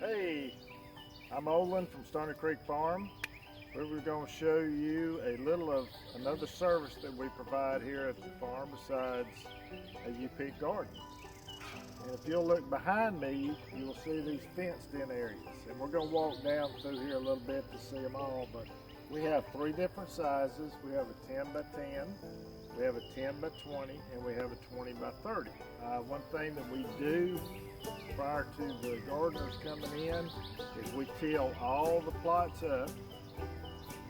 Hey, I'm Olin from Stoney Creek Farm. We're going to show you a little of another service that we provide here at the farm besides a U-pick garden. And if you'll look behind me, you will see these fenced-in areas. And we're going to walk down through here a little bit to see them all, but we have three different sizes. We have a 10 by 10, we have a 10 by 20, and we have a 20 by 30. One thing that we do prior to the gardeners coming in is we till all the plots up,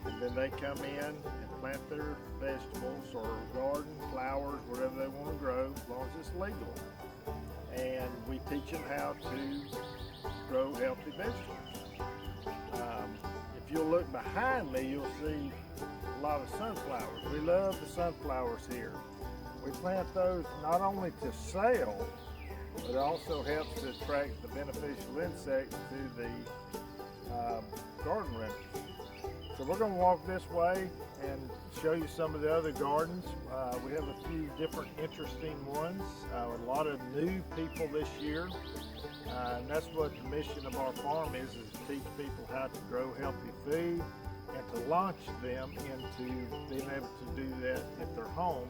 and then they come in and plant their vegetables or garden, flowers, whatever they want to grow, as long as it's legal. And we teach them how to grow healthy vegetables. If you'll look behind me, you'll see a lot of sunflowers. We love the sunflowers here. We plant those not only to sell, but it also helps to attract the beneficial insects to the garden rentals. So we're going to walk this way and show you some of the other gardens. We have a few different interesting ones. A lot of new people this year. And that's what the mission of our farm is to teach people how to grow healthy food and to launch them into being able to do that at their home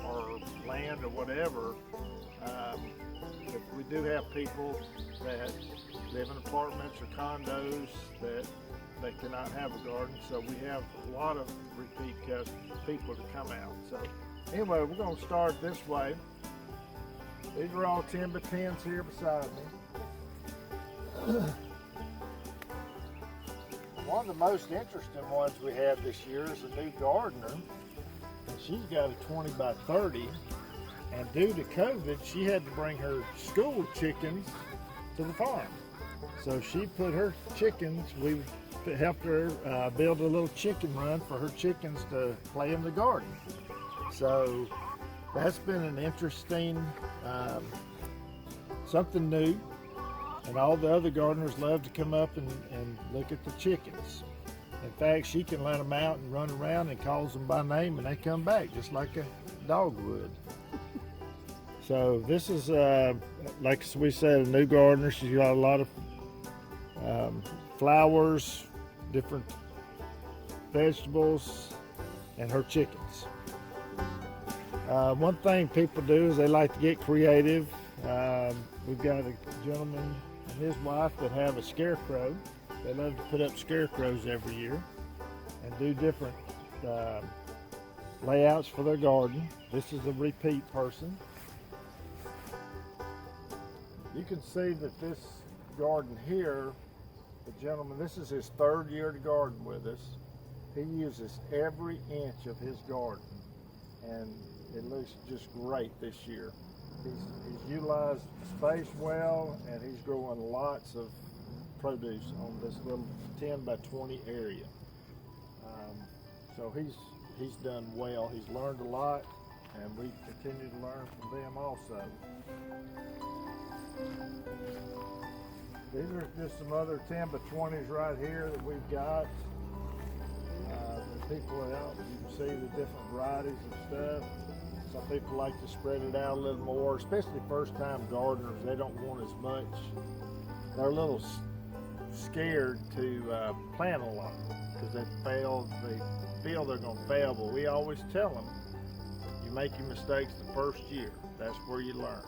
or land or whatever. But we do have people that live in apartments or condos that they cannot have a garden, so we have a lot of repeat people to come out. So anyway, we're going to start this way. These are all 10 by 10s here beside me. One of the most interesting ones we have this year is a new gardener, and she's got a 20 by 30. And due to COVID, she had to bring her school chickens to the farm. So she put her chickens, we helped her build a little chicken run for her chickens to play in the garden. So that's been an interesting, something new. And all the other gardeners love to come up and look at the chickens. In fact, she can let them out and run around and calls them by name, and they come back just like a dog would. So this is, like we said, a new gardener. She's got a lot of flowers, different vegetables, and her chickens. One thing people do is they like to get creative. We've got a gentleman and his wife that have a scarecrow. They love to put up scarecrows every year and do different layouts for their garden. This is a repeat person. You can see that this garden here, the gentleman, this is his third year to garden with us. He uses every inch of his garden, and it looks just great this year. He's utilized the space well, and he's growing lots of produce on this little 10 by 20 area. So he's done well. He's learned a lot, and we continue to learn from them also. These are just some other 10 by 20s right here that we've got. People out, you can see the different varieties of stuff. Some people like to spread it out a little more, especially first-time gardeners. They don't want as much. They're a little scared to plant a lot because they feel they're going to fail. But we always tell them, you make your mistakes the first year. That's where you learn.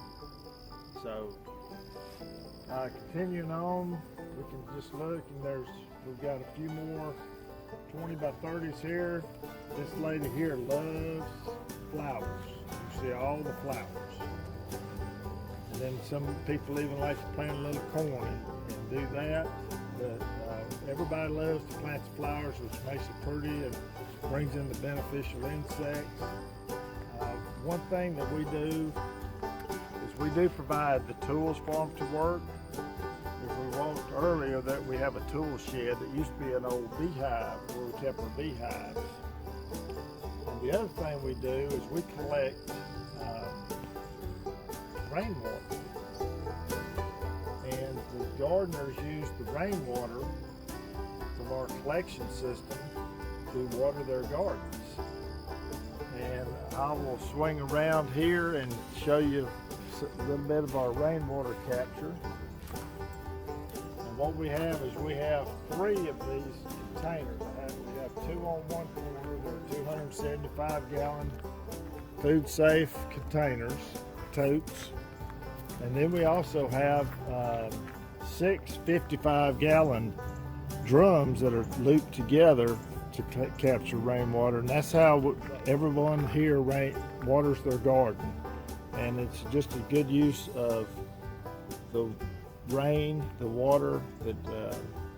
So continuing on, we can just look, and we've got a few more 20 by 30s here. This lady here loves flowers. You see all the flowers. And then some people even like to plant a little corn and do that. But everybody loves to plant the flowers, which makes it pretty and brings in the beneficial insects. One thing that we do is we do provide the tools for them to work. If we walked earlier, that we have a tool shed that used to be an old beehive where we kept our beehives. And the other thing we do is we collect rainwater. And the gardeners use the rainwater from our collection system to water their gardens. And I will swing around here and show you a little bit of our rainwater capture. What we have is we have 3 of these containers. We have 2 on one corner. They're 275-gallon food safe containers, totes. And then we also have 6 55-gallon drums that are looped together to capture rainwater. And that's how everyone here waters their garden. And it's just a good use of the rain, the water that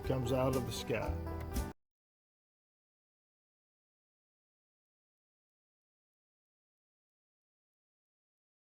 comes out of the sky.